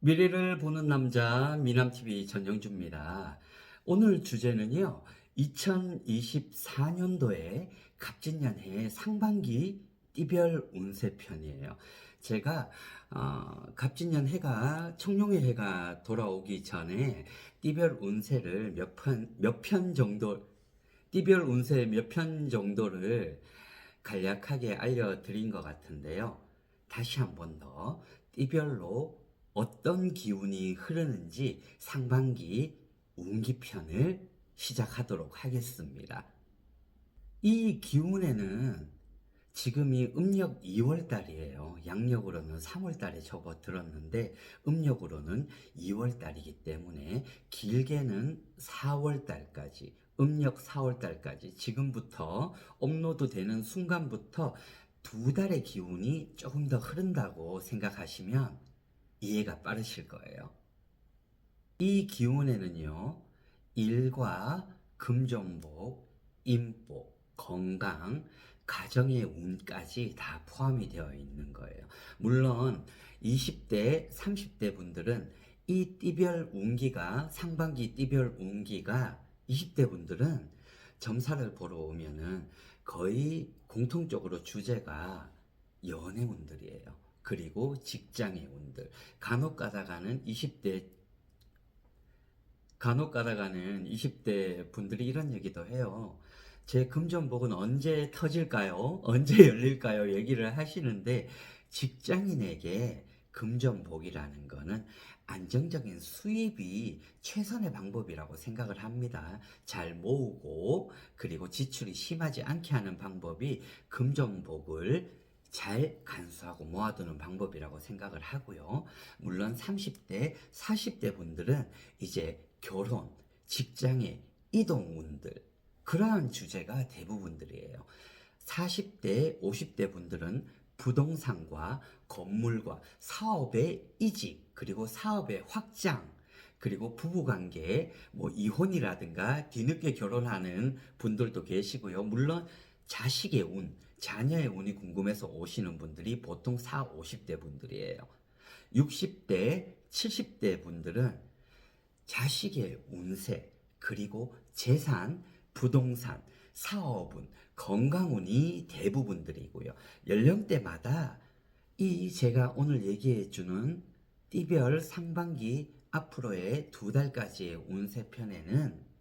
미래를 보는 남자 미남TV 전영주입니다. 오늘 주제는요, 2024년도에 갑진년해 상반기 띠별 운세편이에요. 제가 갑진년 해가 청룡의 해가 돌아오기 전에 띠별 운세를 몇 편 정도, 띠별 운세 몇 편 정도를 간략하게 알려드린 것 같은데요. 다시 한 번 더 띠별로 어떤 기운이 흐르는지 상반기 운기편을 시작하도록 하겠습니다. 이 기운에는 지금이 음력 2월달이에요. 양력으로는 3월달에 접어들었는데 음력으로는 2월달이기 때문에 길게는 4월달까지, 음력 4월달까지 지금부터 업로드 되는 순간부터 두 달의 기운이 조금 더 흐른다고 생각하시면 이해가 빠르실 거예요. 이 기운에는요, 일과 금전복, 인복, 건강, 가정의 운까지 다 포함이 되어 있는 거예요. 물론 20대, 30대 분들은 이 띠별 운기가, 상반기 띠별 운기가 20대 분들은 점사를 보러 오면은 거의 공통적으로 주제가 연애 운들이에요. 그리고 직장의 운들. 간혹 가다가는 20대 분들이 이런 얘기도 해요. 제 금전복은 언제 터질까요? 언제 열릴까요? 얘기를 하시는데 직장인에게 금전복이라는 거는 안정적인 수입이 최선의 방법이라고 생각을 합니다. 잘 모으고 그리고 지출이 심하지 않게 하는 방법이 금전복을 잘 간수하고 모아두는 방법이라고 생각을 하고요. 물론 30대, 40대 분들은 이제 결혼, 직장의 이동운들, 그러한 주제가 대부분들이에요. 40대, 50대 분들은 부동산과 건물과 사업의 이직, 그리고 사업의 확장, 그리고 부부관계, 뭐 이혼이라든가 뒤늦게 결혼하는 분들도 계시고요. 물론 자식의 운, 자녀의 운이 궁금해서 오시는 분들이 보통 40, 50대 분들이에요. 60대, 70대 분들은 자식의 운세, 그리고 재산, 부동산, 사업운, 건강운이 대부분들이고요. 연령대마다 이 제가 오늘 얘기해주는 띠별 상반기 앞으로의 두 달까지의 운세편에는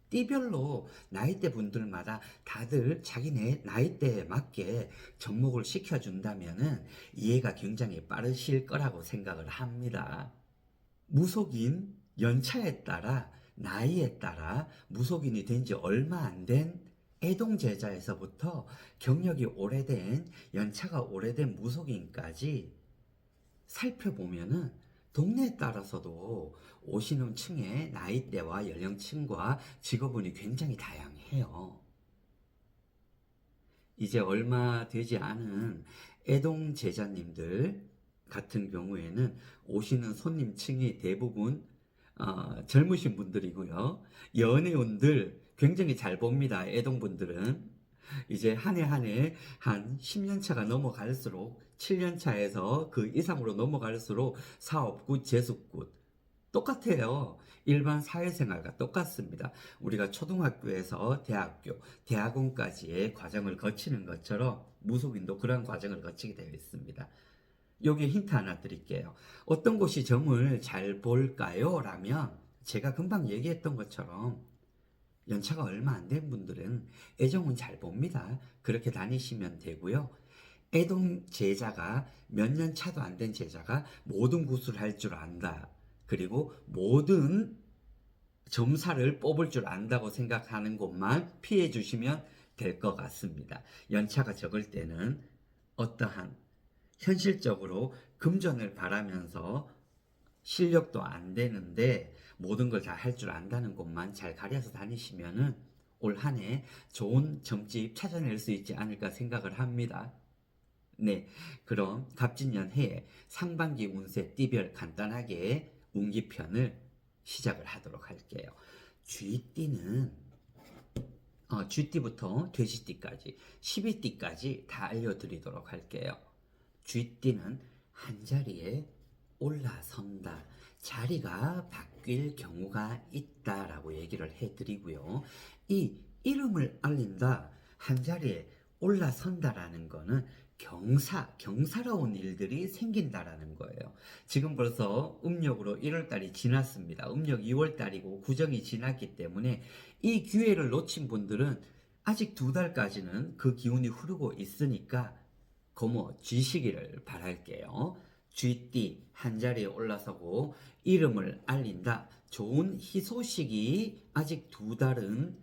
띠별로 나이대 분들마다 다들 자기네 나이대에 맞게 접목을 시켜준다면은 이해가 굉장히 빠르실 거라고 생각을 합니다. 무속인 연차에 따라 나이에 따라 무속인이 된 지 얼마 안 된 애동제자에서부터 경력이 오래된 연차가 오래된 무속인까지 살펴보면은 동네에 따라서도 오시는 층의 나이대와 연령층과 직업운이 굉장히 다양해요. 이제 얼마 되지 않은 애동제자님들 같은 경우에는 오시는 손님층이 대부분 젊으신 분들이고요. 연애운들 굉장히 잘 봅니다. 애동분들은. 이제 한 해 한 해 한 10년 차가 넘어갈수록 7년 차에서 그 이상으로 넘어갈수록 사업굿, 재수굿 똑같아요. 일반 사회생활과 똑같습니다. 우리가 초등학교에서 대학교, 대학원까지의 과정을 거치는 것처럼 무속인도 그런 과정을 거치게 되어 있습니다. 여기 힌트 하나 드릴게요. 어떤 곳이 점을 잘 볼까요? 라면 제가 금방 얘기했던 것처럼 연차가 얼마 안 된 분들은 애정은 잘 봅니다. 그렇게 다니시면 되고요. 애동 제자가 몇 년 차도 안 된 제자가 모든 구슬을 할 줄 안다. 그리고 모든 점사를 뽑을 줄 안다고 생각하는 곳만 피해 주시면 될 것 같습니다. 연차가 적을 때는 어떠한 현실적으로 금전을 바라면서 실력도 안 되는데 모든 걸 다 할 줄 안다는 곳만 잘 가려서 다니시면은 올 한 해 좋은 점집 찾아낼 수 있지 않을까 생각을 합니다. 네, 그럼 갑진년 해에 상반기 운세 띠별 간단하게 운기편을 시작을 하도록 할게요. 쥐띠는 쥐띠부터 돼지띠까지 12띠까지 다 알려드리도록 할게요. 쥐띠는 한 자리에 올라선다. 자리가 바뀔 경우가 있다라고 얘기를 해드리고요. 이 이름을 알린다, 한 자리에 올라선다라는 거는 경사로운 일들이 생긴다라는 거예요. 지금 벌써 음력으로 1월달이 지났습니다. 음력 2월달이고 구정이 지났기 때문에 이 기회를 놓친 분들은 아직 2달까지는 그 기운이 흐르고 있으니까 고모 쥐시기를 바랄게요. 쥐띠 한 자리에 올라서고 이름을 알린다. 좋은 희소식이 아직 2달은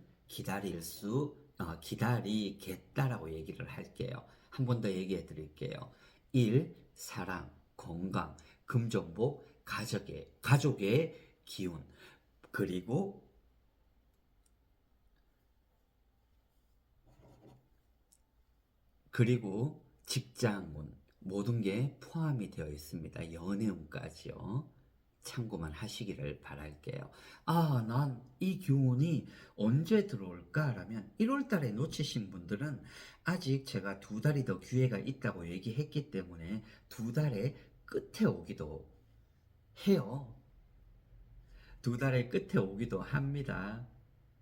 기다리겠다라고 얘기를 할게요. 한 번 더 얘기해 드릴게요. 일, 사랑, 건강, 금전복, 가족의 기운, 그리고 직장운, 모든 게 포함이 되어 있습니다. 연애운까지요. 참고만 하시기를 바랄게요. 아, 난 이 기운이 언제 들어올까라면 1월 달에 놓치신 분들은 아직 제가 2달이 더 기회가 있다고 얘기했기 때문에 2달의 끝에 오기도 해요. 2달의 끝에 오기도 합니다.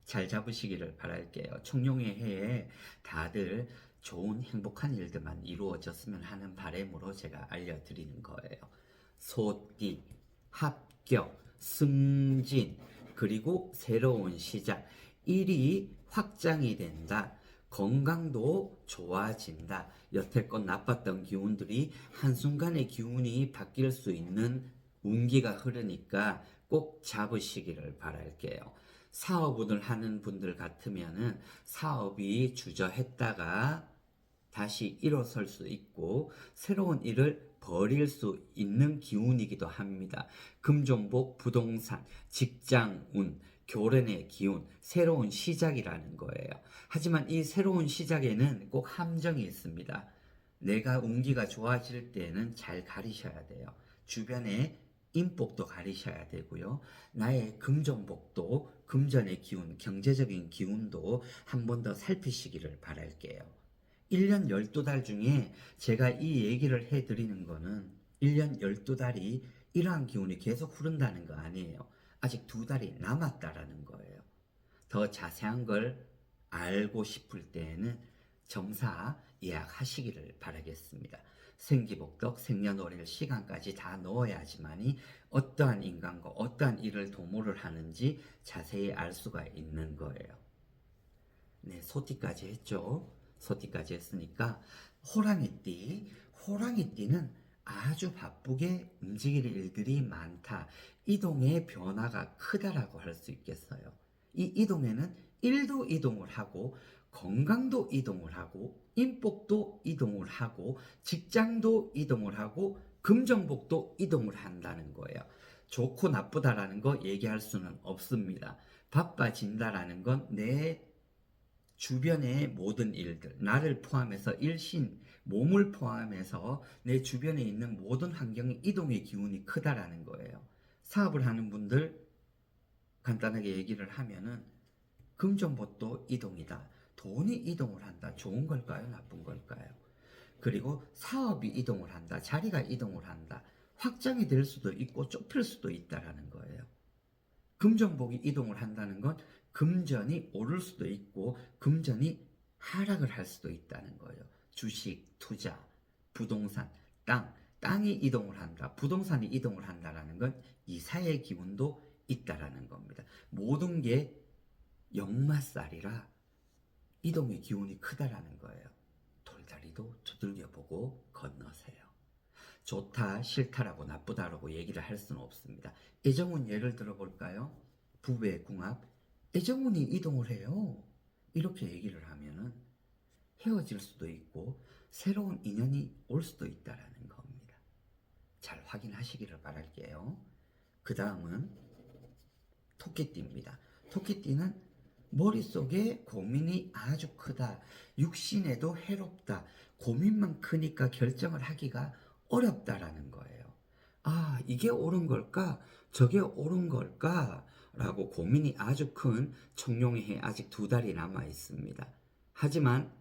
잘 잡으시기를 바랄게요. 청룡의 해에 다들 좋은 행복한 일들만 이루어졌으면 하는 바람으로 제가 알려드리는 거예요. 소띠, 합격, 승진, 그리고 새로운 시작, 일이 확장이 된다. 건강도 좋아진다. 여태껏 나빴던 기운들이 한순간에 기운이 바뀔 수 있는 운기가 흐르니까 꼭 잡으시기를 바랄게요. 사업을 하는 분들 같으면은 사업이 주저했다가 다시 일어설 수 있고 새로운 일을 벌일 수 있는 기운이기도 합니다. 금전복, 부동산, 직장운, 교련의 기운, 새로운 시작이라는 거예요. 하지만 이 새로운 시작에는 꼭 함정이 있습니다. 내가 운기가 좋아질 때는 잘 가리셔야 돼요. 주변에 인복도 가리셔야 되고요. 나의 금전복도, 금전의 기운, 경제적인 기운도 한 번 더 살피시기를 바랄게요. 1년 12달 중에 제가 이 얘기를 해드리는 거는 1년 12달이 이러한 기운이 계속 흐른다는 거 아니에요. 아직 2달이 남았다라는 거예요. 더 자세한 걸 알고 싶을 때에는 점사 예약하시기를 바라겠습니다. 생기복덕, 생년월일, 시간까지 다 넣어야지만이 어떠한 인간과 어떠한 일을 도모를 하는지 자세히 알 수가 있는 거예요. 네, 소띠까지 했죠. 소띠까지 했으니까 호랑이띠는 아주 바쁘게 움직일 일들이 많다. 이동의 변화가 크다라고 할 수 있겠어요. 이 이동에는 일도 이동을 하고 건강도 이동을 하고 인복도 이동을 하고 직장도 이동을 하고 금전복도 이동을 한다는 거예요. 좋고 나쁘다라는 거 얘기할 수는 없습니다. 바빠진다라는 건 내 주변의 모든 일들, 나를 포함해서 몸을 포함해서 내 주변에 있는 모든 환경의 이동의 기운이 크다라는 거예요. 사업을 하는 분들 간단하게 얘기를 하면은 금전복도 이동이다. 돈이 이동을 한다. 좋은 걸까요? 나쁜 걸까요? 그리고 사업이 이동을 한다. 자리가 이동을 한다. 확장이 될 수도 있고 좁힐 수도 있다라는 거예요. 금전복이 이동을 한다는 건 금전이 오를 수도 있고 금전이 하락을 할 수도 있다는 거예요. 주식, 투자, 부동산, 땅이 이동을 한다. 부동산이 이동을 한다라는 건 이사의 기운도 있다라는 겁니다. 모든 게 역마살이라 이동의 기운이 크다라는 거예요. 돌다리도 두들겨보고 건너세요. 좋다, 싫다라고 나쁘다라고 얘기를 할 수는 없습니다. 애정운 예를 들어볼까요? 부부의 궁합, 애정운이 이동을 해요. 이렇게 얘기를 하면은 헤어질 수도 있고 새로운 인연이 올 수도 있다라는 겁니다. 잘 확인하시기를 바랄게요. 그 다음은 토끼띠입니다. 토끼띠는 머릿속에 고민이 아주 크다. 육신에도 해롭다. 고민만 크니까 결정을 하기가 어렵다라는 거예요. 아, 이게 옳은 걸까? 저게 옳은 걸까? 라고 고민이 아주 큰 청룡의 해 아직 2달이 남아 있습니다. 하지만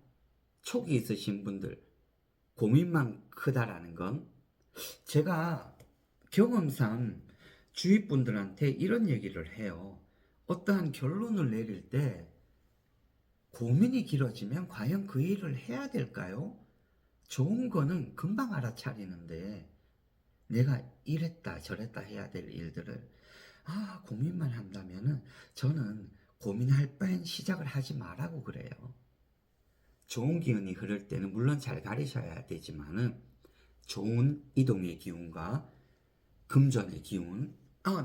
촉이 있으신 분들 고민만 크다라는 건 제가 경험상 주위 분들한테 이런 얘기를 해요. 어떠한 결론을 내릴 때 고민이 길어지면 과연 그 일을 해야 될까요? 좋은 거는 금방 알아차리는데 내가 이랬다 저랬다 해야 될 일들을 고민만 한다면은 저는 고민할 바엔 시작을 하지 말라고 그래요. 좋은 기운이 흐를 때는 물론 잘 가리셔야 되지만은 좋은 이동의 기운과 금전의 기운,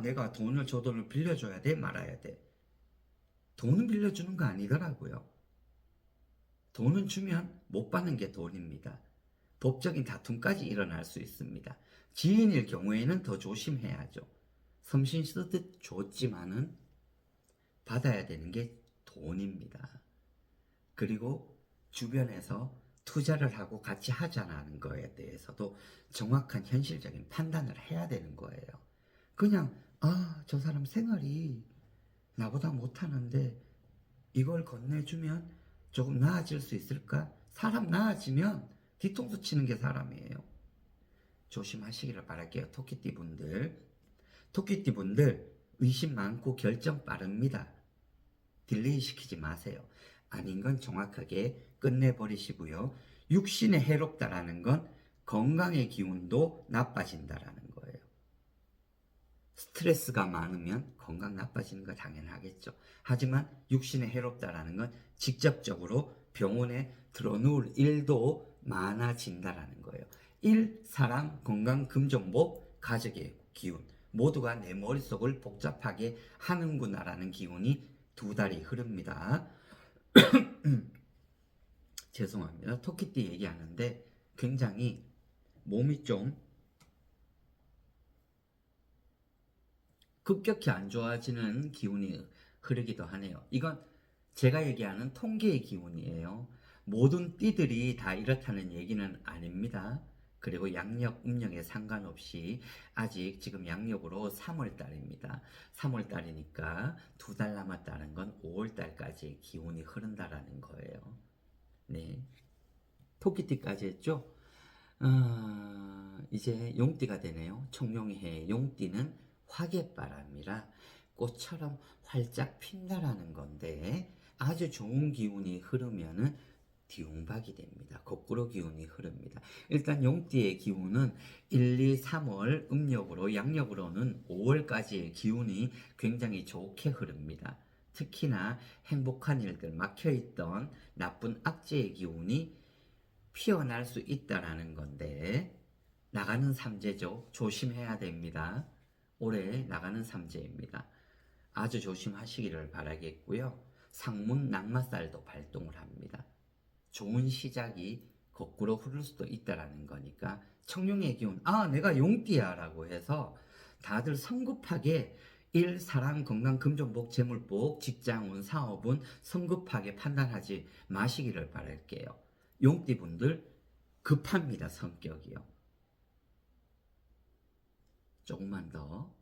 내가 돈을 저 돈을 빌려줘야 돼 말아야 돼. 돈은 빌려주는 거 아니더라고요. 돈은 주면 못 받는 게 돈입니다. 법적인 다툼까지 일어날 수 있습니다. 지인일 경우에는 더 조심해야죠. 섬신 쓰듯 줬지만은 받아야 되는 게 돈입니다. 그리고 주변에서 투자를 하고 같이 하자는 거에 대해서도 정확한 현실적인 판단을 해야 되는 거예요. 그냥 저 사람 생활이 나보다 못하는데 이걸 건네주면 조금 나아질 수 있을까? 사람 나아지면 뒤통수 치는 게 사람이에요. 조심하시기를 바랄게요. 토끼띠 분들 의심 많고 결정 빠릅니다. 딜레이 시키지 마세요. 아닌 건 정확하게 끝내버리시고요. 육신에 해롭다라는 건 건강의 기운도 나빠진다라는 거예요. 스트레스가 많으면 건강 나빠지는 거 당연하겠죠. 하지만 육신에 해롭다라는 건 직접적으로 병원에 들어누울 일도 많아진다라는 거예요. 일, 사람, 건강, 금전복, 가족의 기운 모두가 내 머릿속을 복잡하게 하는구나라는 기운이 두 달이 흐릅니다. 죄송합니다. 토끼띠 얘기하는데 굉장히 몸이 좀 급격히 안 좋아지는 기운이 흐르기도 하네요. 이건 제가 얘기하는 통계의 기운이에요. 모든 띠들이 다 이렇다는 얘기는 아닙니다. 그리고 양력, 음력에 상관없이 아직 지금 양력으로 3월달입니다. 3월달이니까 두 달 남았다는 건 5월달까지 기운이 흐른다라는 거예요. 네, 토끼띠까지 했죠? 이제 용띠가 되네요. 청룡해 용띠는 화개바람이라 꽃처럼 활짝 핀다라는 건데 아주 좋은 기운이 흐르면은 뒤움박이 됩니다. 거꾸로 기운이 흐릅니다. 일단 용띠의 기운은 1, 2, 3월 음력으로 양력으로는 5월까지의 기운이 굉장히 좋게 흐릅니다. 특히나 행복한 일들, 막혀있던 나쁜 악재의 기운이 피어날 수 있다라는 건데 나가는 삼재죠. 조심해야 됩니다. 올해 나가는 삼재입니다. 아주 조심하시기를 바라겠고요. 상문 낙마살도 발동을 합니다. 좋은 시작이 거꾸로 흐를 수도 있다라는 거니까 청룡의 기운, 내가 용띠야 라고 해서 다들 성급하게 일, 사람, 건강, 금전복, 재물복, 직장운, 사업운 성급하게 판단하지 마시기를 바랄게요. 용띠분들 급합니다. 성격이요. 조금만 더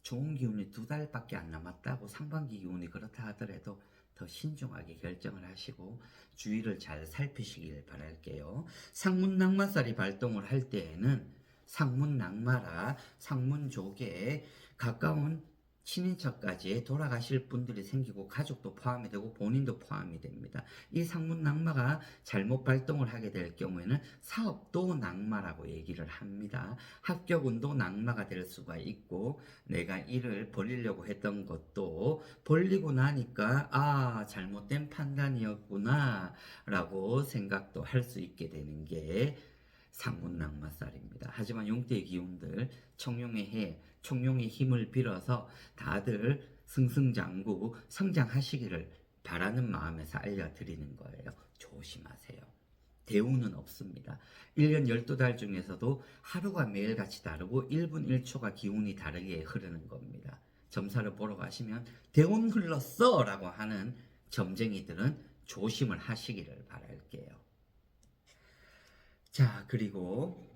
좋은 기운이 두 달밖에 안 남았다고 상반기 기운이 그렇다 하더라도 더 신중하게 결정을 하시고 주위를 잘 살피시길 바랄게요. 상문 낙마살이 발동을 할 때에는 상문 낙마라 상문 쪽에 가까운 친인척까지 돌아가실 분들이 생기고 가족도 포함이 되고 본인도 포함이 됩니다. 이 상문 낙마가 잘못 발동을 하게 될 경우에는 사업도 낙마라고 얘기를 합니다. 합격운도 낙마가 될 수가 있고 내가 일을 벌리려고 했던 것도 벌리고 나니까 잘못된 판단이었구나 라고 생각도 할 수 있게 되는 게 상문 낙마살입니다. 하지만 용띠의 기운들 청룡의 해, 청룡의 힘을 빌어서 다들 승승장구 성장하시기를 바라는 마음에서 알려드리는 거예요. 조심하세요. 대우는 없습니다. 1년 12달 중에서도 하루가 매일같이 다르고 1분 1초가 기운이 다르게 흐르는 겁니다. 점사를 보러 가시면 대운 흘렀어 라고 하는 점쟁이들은 조심을 하시기를 바랄게요. 자, 그리고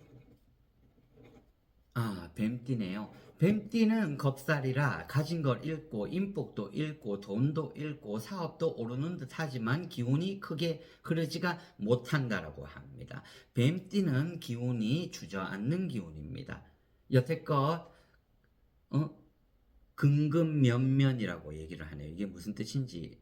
뱀띠네요. 뱀띠는 겁살이라 가진 걸 잃고 인복도 잃고 돈도 잃고 사업도 오르는 듯 하지만 기운이 크게 흐르지가 못한다라고 합니다. 뱀띠는 기운이 주저앉는 기운입니다. 여태껏 근근면면이라고 얘기를 하네요. 이게 무슨 뜻인지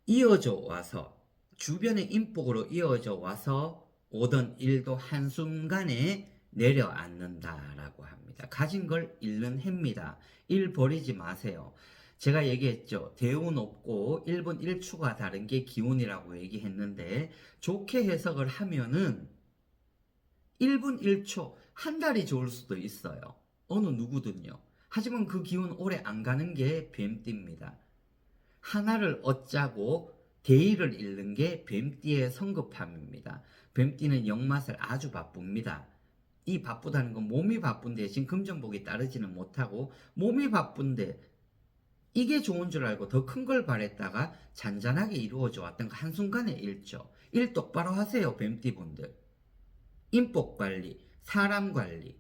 이어져 와서 주변의 인복으로 이어져 와서 오던 일도 한순간에 내려앉는다라고 합니다. 가진 걸 잃는 해입니다. 일 버리지 마세요. 제가 얘기했죠. 대운 없고 1분 1초가 다른 게 기운이라고 얘기했는데 좋게 해석을 하면은 1분 1초 한 달이 좋을 수도 있어요. 어느 누구든요. 하지만 그 기운 오래 안 가는 게 뱀띠입니다. 하나를 얻자고 대의를 잃는 게 뱀띠의 성급함입니다. 뱀띠는 역맛을 아주 바쁩니다. 이 바쁘다는 건 몸이 바쁜 대신 금전복이 따르지는 못하고 몸이 바쁜데 이게 좋은 줄 알고 더 큰 걸 바랬다가 잔잔하게 이루어져 왔던 거 한순간에 잃죠. 일 똑바로 하세요, 뱀띠분들. 인복 관리, 사람 관리.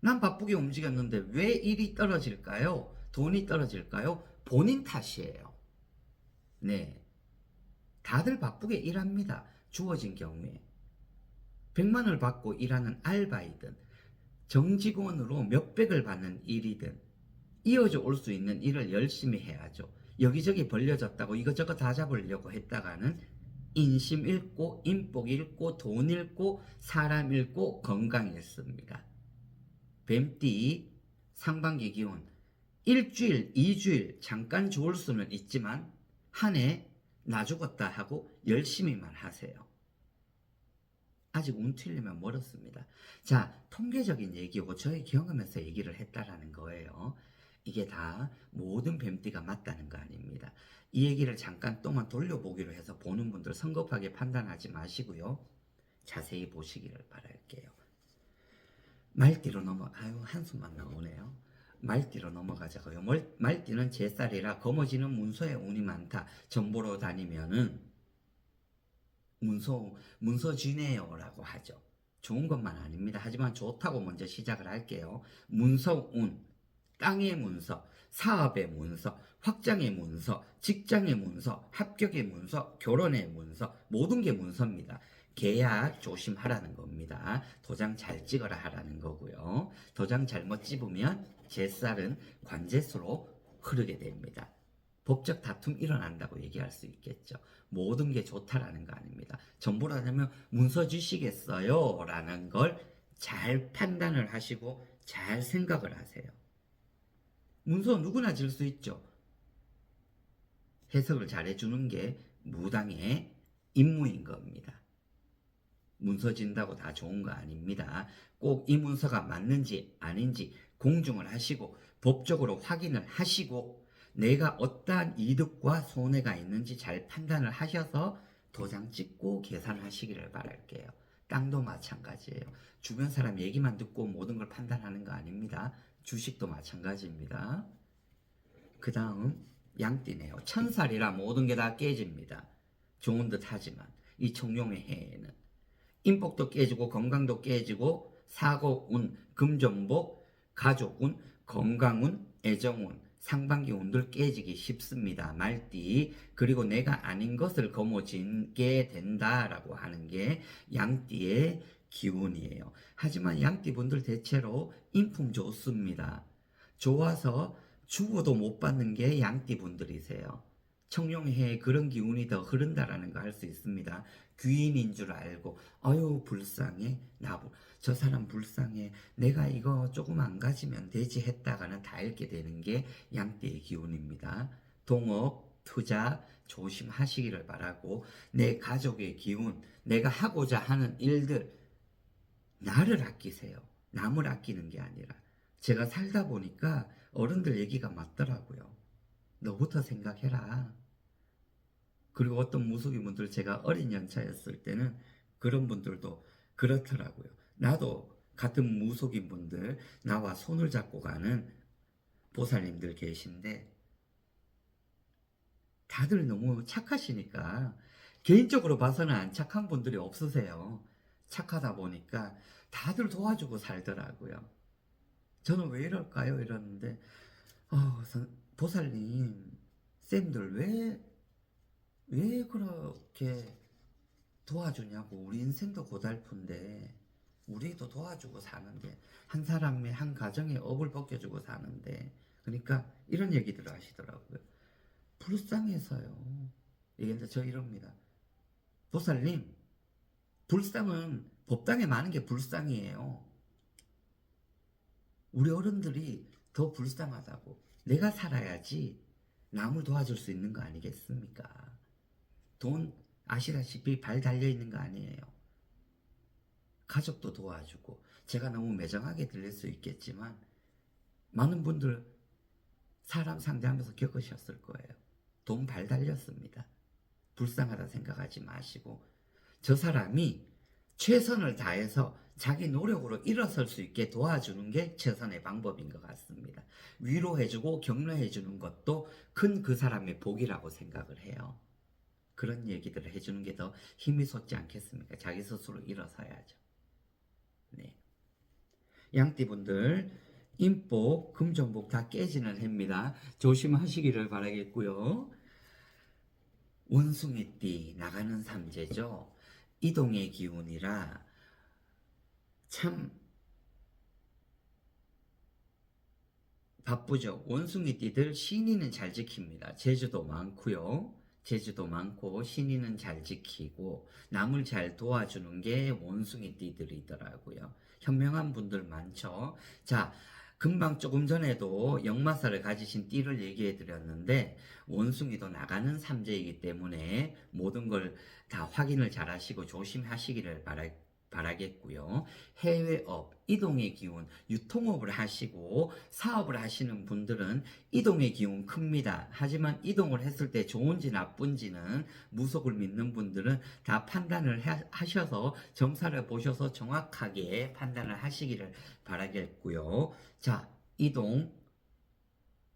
난 바쁘게 움직였는데 왜 일이 떨어질까요? 돈이 떨어질까요? 본인 탓이에요. 네. 다들 바쁘게 일합니다. 주어진 경우에. 100만 원을 받고 일하는 알바이든 정직원으로 몇백을 받는 일이든 이어져 올 수 있는 일을 열심히 해야죠. 여기저기 벌려졌다고 이것저것 다 잡으려고 했다가는 인심 잃고 인복 잃고 돈 잃고 사람 잃고 건강 잃습니다. 뱀띠 상반기 기운 일주일, 2주일 잠깐 좋을 수는 있지만 한 해 나 죽었다 하고 열심히만 하세요. 아직 운 틀리면 멀었습니다. 자, 통계적인 얘기고 저의 경험에서 얘기를 했다라는 거예요. 이게 다 모든 뱀띠가 맞다는 거 아닙니다. 이 얘기를 잠깐 동안 돌려보기로 해서 보는 분들 성급하게 판단하지 마시고요. 자세히 보시기를 바랄게요. 말띠로 한숨만 나오네요. 말띠로 넘어가자고요. 말띠는 제 쌀이라 거머쥐는 문서에 운이 많다. 정보로 다니면은 문서쥐네요라고 하죠. 좋은 것만 아닙니다. 하지만 좋다고 먼저 시작을 할게요. 문서운, 땅의 문서, 사업의 문서, 확장의 문서, 직장의 문서, 합격의 문서, 결혼의 문서, 모든 게 문서입니다. 계약 조심하라는 겁니다. 도장 잘 찍어라 하라는 거고요. 도장 잘못 집으면 제 쌀은 관제수로 흐르게 됩니다. 법적 다툼 일어난다고 얘기할 수 있겠죠. 모든 게 좋다라는 거 아닙니다. 전부라면 문서 주시겠어요? 라는 걸 잘 판단을 하시고 잘 생각을 하세요. 문서 누구나 질 수 있죠. 해석을 잘해주는 게 무당의 임무인 겁니다. 문서 진다고 다 좋은 거 아닙니다. 꼭 이 문서가 맞는지 아닌지 공증을 하시고 법적으로 확인을 하시고 내가 어떠한 이득과 손해가 있는지 잘 판단을 하셔서 도장 찍고 계산하시기를 바랄게요. 땅도 마찬가지예요. 주변 사람 얘기만 듣고 모든 걸 판단하는 거 아닙니다. 주식도 마찬가지입니다. 그 다음 양띠네요. 천살이라 모든 게 다 깨집니다. 좋은 듯 하지만 이 청룡의 해에는 인복도 깨지고 건강도 깨지고 사고운, 금전복, 가족운, 건강운, 애정운, 상반기 운들 깨지기 쉽습니다. 말띠. 그리고 내가 아닌 것을 거머쥐게 된다라고 하는 게 양띠의 기운이에요. 하지만 양띠분들 대체로 인품 좋습니다. 좋아서 죽어도 못 받는 게 양띠분들이세요. 청룡해에 그런 기운이 더 흐른다라는 거 할 수 있습니다. 귀인인 줄 알고 아유 불쌍해 저 사람 불쌍해 내가 이거 조금 안 가지면 되지 했다가는 다 잃게 되는 게 양띠의 기운입니다. 동업, 투자 조심하시기를 바라고 내 가족의 기운, 내가 하고자 하는 일들 나를 아끼세요. 남을 아끼는 게 아니라 제가 살다 보니까 어른들 얘기가 맞더라고요. 너부터 생각해라. 그리고 어떤 무속인 분들 제가 어린 연차였을 때는 그런 분들도 그렇더라고요. 나도 같은 무속인 분들 나와 손을 잡고 가는 보살님들 계신데 다들 너무 착하시니까 개인적으로 봐서는 안 착한 분들이 없으세요. 착하다 보니까 다들 도와주고 살더라고요. 저는 왜 이럴까요? 이러는데 보살님 쌤들 왜 그렇게 도와주냐고. 우리 인생도 고달픈데 우리도 도와주고 사는데, 한 사람의 한 가정에 업을 벗겨주고 사는데, 그러니까 이런 얘기들을 하시더라고요. 불쌍해서요. 이게 저 이럽니다. 보살님, 불쌍은 법당에 많은 게 불쌍이에요. 우리 어른들이 더 불쌍하다고. 내가 살아야지 남을 도와줄 수 있는 거 아니겠습니까? 돈 아시다시피 발 달려 있는 거 아니에요. 가족도 도와주고. 제가 너무 매정하게 들릴 수 있겠지만 많은 분들 사람 상대하면서 겪으셨을 거예요. 돈 발 달렸습니다. 불쌍하다 생각하지 마시고, 저 사람이 최선을 다해서 자기 노력으로 일어설 수 있게 도와주는 게 최선의 방법인 것 같습니다. 위로해주고 격려해주는 것도 큰 그 사람의 복이라고 생각을 해요. 그런 얘기들을 해주는 게 더 힘이 솟지 않겠습니까? 자기 스스로 일어서야죠. 네. 양띠분들, 인복, 금전복 다 깨지는 해입니다. 조심하시기를 바라겠고요. 원숭이띠 나가는 삼재죠. 이동의 기운이라 참 바쁘죠. 원숭이띠들 신의는 잘 지킵니다. 제주도 많고요. 제주도 많고 신의는 잘 지키고 남을 잘 도와주는 게 원숭이띠들이더라고요. 현명한 분들 많죠. 자, 금방 조금 전에도 역마살을 가지신 띠를 얘기해 드렸는데 원숭이도 나가는 삼재이기 때문에 모든 걸 다 확인을 잘 하시고 조심하시기를 바라겠고요. 해외업, 이동의 기운, 유통업을 하시고 사업을 하시는 분들은 이동의 기운 큽니다. 하지만 이동을 했을 때 좋은지 나쁜지는 무속을 믿는 분들은 다 판단을 하셔서 점사를 보셔서 정확하게 판단을 하시기를 바라겠고요. 자, 이동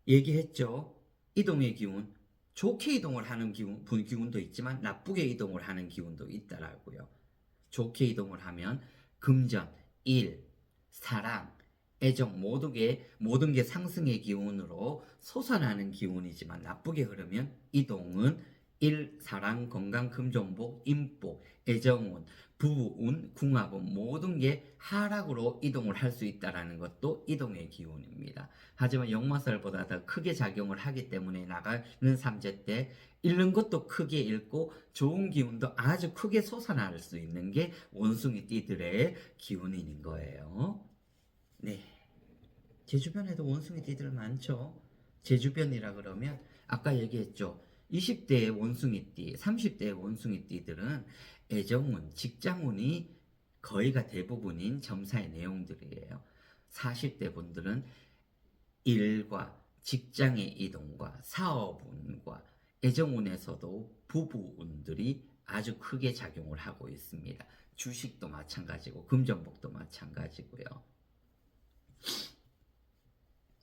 얘기했죠. 이동의 기운, 좋게 이동을 하는 기운도 있지만 나쁘게 이동을 하는 기운도 있더라고요. 좋게 이동을 하면 금전, 일, 사랑, 애정 모든 게 상승의 기운으로 솟아나는 기운이지만 나쁘게 흐르면 이동은 일, 사랑, 건강, 금전복, 인복, 애정운, 부운, 궁합운 모든 게 하락으로 이동을 할 수 있다는 것도 이동의 기운입니다. 하지만 역마살보다 더 크게 작용을 하기 때문에 나가는 삼재 때 잃는 것도 크게 잃고 좋은 기운도 아주 크게 솟아날 수 있는 게 원숭이 띠들의 기운인 거예요. 네. 제 주변에도 원숭이 띠들 많죠. 제 주변이라 그러면 아까 얘기했죠. 20대의 원숭이띠, 30대의 원숭이띠들은 애정운, 직장운이 거의가 대부분인 점사의 내용들이에요. 40대 분들은 일과 직장의 이동과 사업운과 애정운에서도 부부운들이 아주 크게 작용을 하고 있습니다. 주식도 마찬가지고 금전복도 마찬가지고요.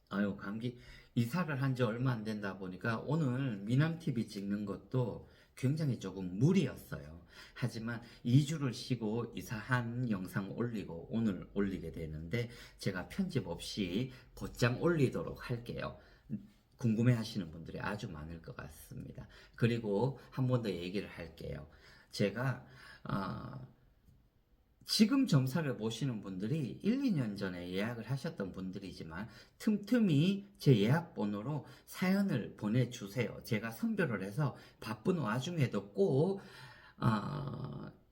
아유, 감기. 이사를 한 지 얼마 안 된다 보니까 오늘 미남TV 찍는 것도 굉장히 조금 무리였어요. 하지만 2주를 쉬고 이사한 영상 올리고 오늘 올리게 되는데 제가 편집 없이 곧장 올리도록 할게요. 궁금해 하시는 분들이 아주 많을 것 같습니다. 그리고 한 번 더 얘기를 할게요. 제가 지금 점사를 보시는 분들이 1, 2년 전에 예약을 하셨던 분들이지만 틈틈이 제 예약 번호로 사연을 보내주세요. 제가 선별을 해서 바쁜 와중에도 꼭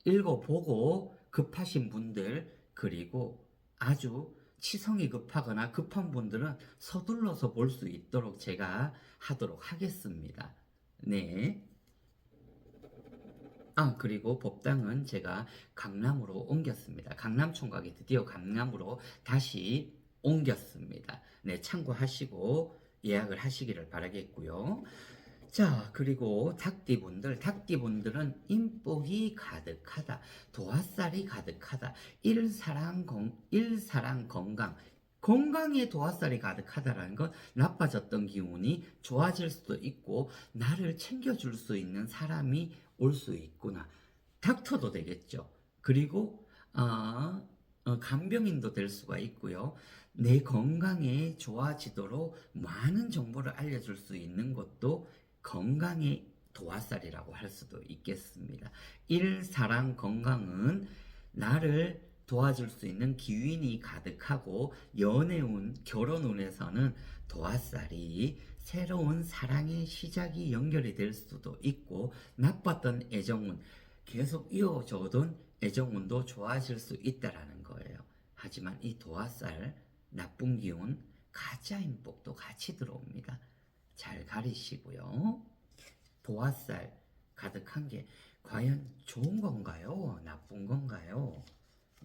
읽어보고 급하신 분들, 그리고 아주 치성이 급하거나 급한 분들은 서둘러서 볼 수 있도록 제가 하도록 하겠습니다. 네. 그리고 법당은 제가 강남으로 옮겼습니다. 강남 총각이 드디어 강남으로 다시 옮겼습니다. 네, 참고하시고 예약을 하시기를 바라겠고요. 자, 그리고 닭띠분들은 인복이 가득하다, 도화살이 가득하다, 일사랑 건강, 건강에 도화살이 가득하다라는 건 나빠졌던 기운이 좋아질 수도 있고 나를 챙겨줄 수 있는 사람이 올 수 있구나. 닥터도 되겠죠. 그리고 간병인도 될 수가 있고요. 내 건강에 좋아지도록 많은 정보를 알려줄 수 있는 것도 건강의 도화살이라고 할 수도 있겠습니다. 일, 사랑, 건강은 나를 도와줄 수 있는 기운이 가득하고 연애운, 결혼운에서는 도화살이 새로운 사랑의 시작이 연결이 될 수도 있고 나빴던 애정운, 계속 이어져오던 애정운도 좋아질 수 있다라는 거예요. 하지만 이 도화살, 나쁜 기운, 가짜 인복도 같이 들어옵니다. 잘 가리시고요. 도화살 가득한 게 과연 좋은 건가요? 나쁜 건가요?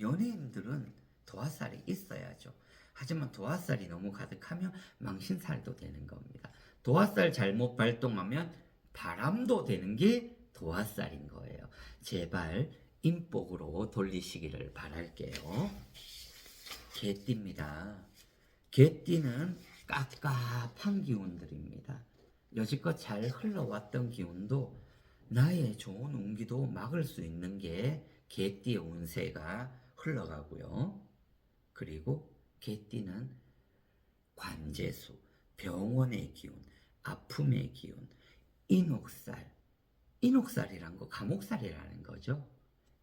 연예인들은 도화살이 있어야죠. 하지만 도화살이 너무 가득하면 망신살도 되는 겁니다. 도화살 잘못 발동하면 바람도 되는 게 도화살인 거예요. 제발 인복으로 돌리시기를 바랄게요. 개띠입니다. 개띠는 깝깝한 기운들입니다. 여지껏 잘 흘러왔던 기운도 나의 좋은 운기도 막을 수 있는 게 개띠의 운세가 흘러가고요. 그리고 개띠는 관제수, 병원의 기운, 아픔의 기운, 인옥살이란 거 감옥살이라는 거죠.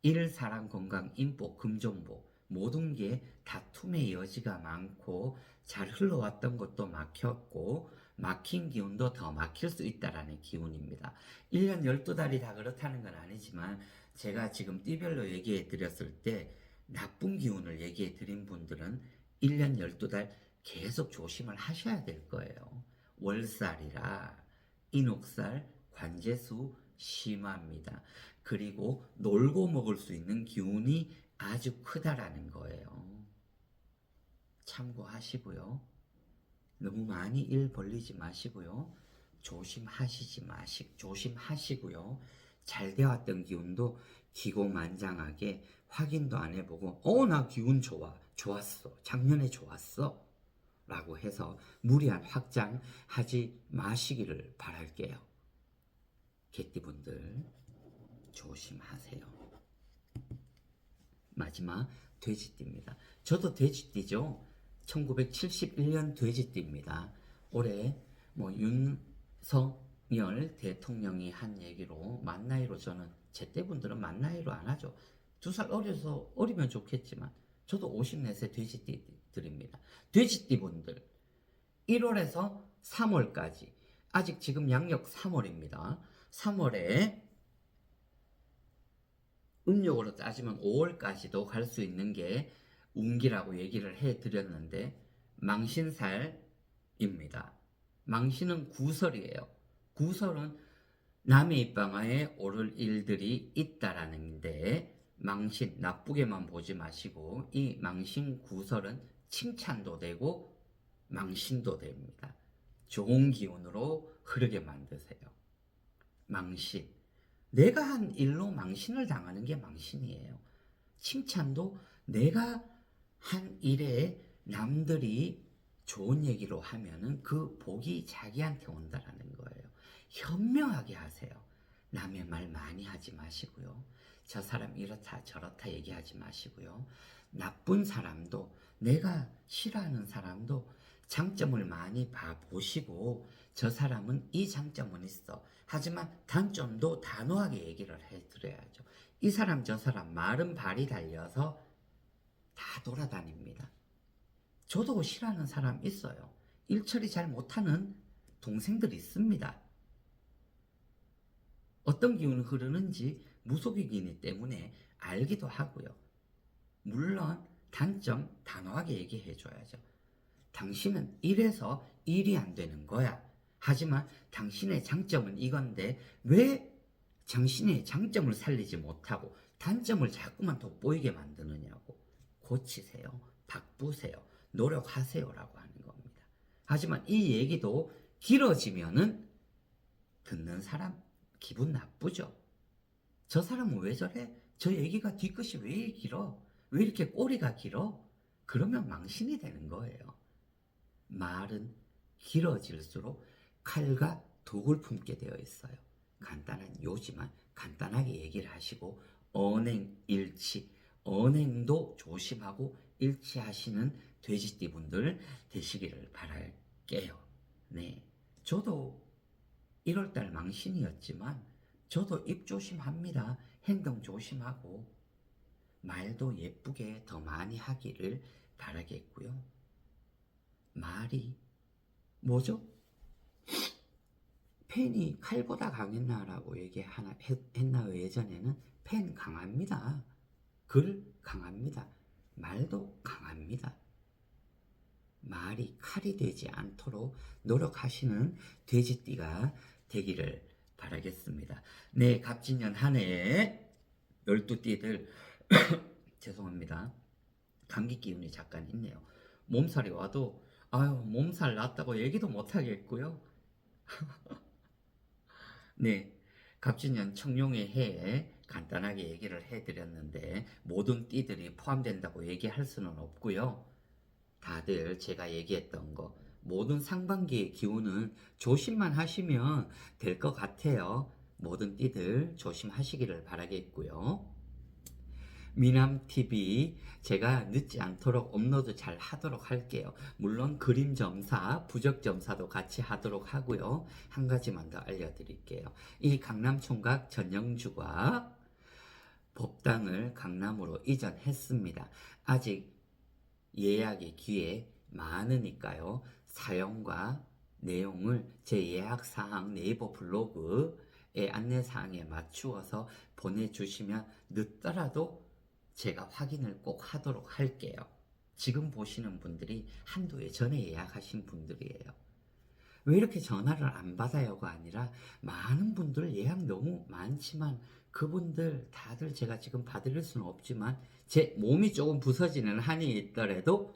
일, 사람, 건강, 인복, 금전복 모든 게 다툼의 여지가 많고 잘 흘러왔던 것도 막혔고 막힌 기운도 더 막힐 수 있다라는 기운입니다. 1년 12달이 다 그렇다는 건 아니지만 제가 지금 띠별로 얘기해 드렸을 때 나쁜 기운을 얘기해 드린 분들은 1년 12달 계속 조심을 하셔야 될 거예요. 월살이라 인옥살, 관제수 심합니다. 그리고 놀고 먹을 수 있는 기운이 아주 크다라는 거예요. 참고하시고요. 너무 많이 일 벌리지 마시고요. 조심하시고요. 잘 되었던 기운도 기고만장하게 확인도 안 해보고 나 기운 좋았어. 작년에 좋았어. 라고 해서 무리한 확장하지 마시기를 바랄게요. 개띠분들 조심하세요. 마지막 돼지띠입니다. 저도 돼지띠죠. 1971년 돼지띠입니다. 올해 윤석열 대통령이 한 얘기로 만 나이로 저는 제때 분들은 만 나이로 안 하죠. 2살 어리면 좋겠지만 저도 54세 돼지띠들입니다. 돼지띠 분들 1월에서 3월까지 아직 지금 양력 3월입니다. 3월에 음력으로 따지면 5월까지도 갈 수 있는 게 운기라고 얘기를 해드렸는데 망신살입니다. 망신은 구설이에요. 구설은 남의 입방아에 오를 일들이 있다라는데 망신 나쁘게만 보지 마시고 이 망신 구설은 칭찬도 되고 망신도 됩니다. 좋은 기운으로 흐르게 만드세요. 망신 내가 한 일로 망신을 당하는 게 망신이에요. 칭찬도 내가 한 일에 남들이 좋은 얘기로 하면은 그 복이 자기한테 온다라는 거예요. 현명하게 하세요. 남의 말 많이 하지 마시고요. 저 사람 이렇다 저렇다 얘기하지 마시고요. 나쁜 사람도 내가 싫어하는 사람도 장점을 많이 봐보시고 저 사람은 이 장점은 있어. 하지만 단점도 단호하게 얘기를 해드려야죠. 이 사람 저 사람 말은 발이 달려서 다 돌아다닙니다. 저도 싫어하는 사람 있어요. 일 처리 잘 못하는 동생들이 있습니다. 어떤 기운이 흐르는지 무속이기 때문에 알기도 하고요. 물론 단점 단호하게 얘기해줘야죠. 당신은 이래서 일이 안 되는 거야. 하지만 당신의 장점은 이건데 왜 당신의 장점을 살리지 못하고 단점을 자꾸만 돋보이게 만드느냐고. 고치세요. 바꾸세요. 노력하세요라고 하는 겁니다. 하지만 이 얘기도 길어지면은 듣는 사람 기분 나쁘죠. 저 사람은 왜 저래? 저 얘기가 뒤끝이 왜 길어? 왜 이렇게 꼬리가 길어? 그러면 망신이 되는 거예요. 말은 길어질수록 칼과 독을 품게 되어 있어요. 간단한 요지만 간단하게 얘기를 하시고 언행, 일치, 언행도 조심하고 일치하시는 돼지띠 분들 되시기를 바랄게요. 네, 저도 1월달 망신이었지만 저도 입 조심합니다. 행동 조심하고 말도 예쁘게 더 많이 하기를 바라겠고요. 말이 뭐죠? 펜이 칼보다 강했나라고 했나요? 예전에는 펜 강합니다. 글 강합니다. 말도 강합니다. 말이 칼이 되지 않도록 노력하시는 돼지띠가 되기를 바라겠습니다. 네, 갑진년 한 해에 12띠들 죄송합니다. 감기 기운이 잠깐 있네요. 몸살이 와도 아유 몸살 났다고 얘기도 못 하겠고요. 네, 갑진년 청룡의 해에 간단하게 얘기를 해드렸는데 모든 띠들이 포함된다고 얘기할 수는 없고요. 다들 제가 얘기했던 거 모든 상반기의 기운은 조심만 하시면 될 것 같아요. 모든 띠들 조심하시기를 바라겠고요. 미남TV 제가 늦지 않도록 업로드 잘 하도록 할게요. 물론 그림점사, 부적점사도 같이 하도록 하고요. 한 가지만 더 알려드릴게요. 이 강남총각 전영주가 법당을 강남으로 이전했습니다. 아직 예약의 기회 많으니까요. 사연과 내용을 제 예약사항 네이버 블로그의 안내사항에 맞추어서 보내주시면 늦더라도 제가 확인을 꼭 하도록 할게요. 지금 보시는 분들이 한두 해 전에 예약하신 분들이에요. 왜 이렇게 전화를 안 받아요가 아니라 많은 분들 예약 너무 많지만 그분들 다들 제가 지금 봐드릴 수는 없지만 제 몸이 조금 부서지는 한이 있더라도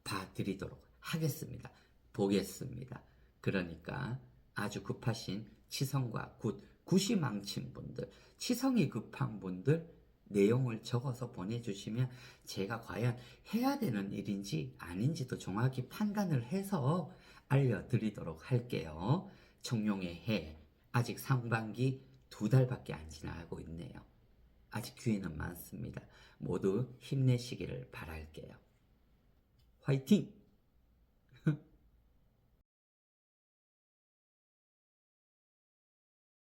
봐드리도록 하겠습니다. 보겠습니다. 그러니까 아주 급하신 치성과 굿이 망친 분들, 치성이 급한 분들 내용을 적어서 보내주시면 제가 과연 해야 되는 일인지 아닌지도 정확히 판단을 해서 알려드리도록 할게요. 청룡의 해 아직 상반기 2달밖에 안 지나고 있네요. 아직 기회는 많습니다. 모두 힘내시기를 바랄게요. 화이팅!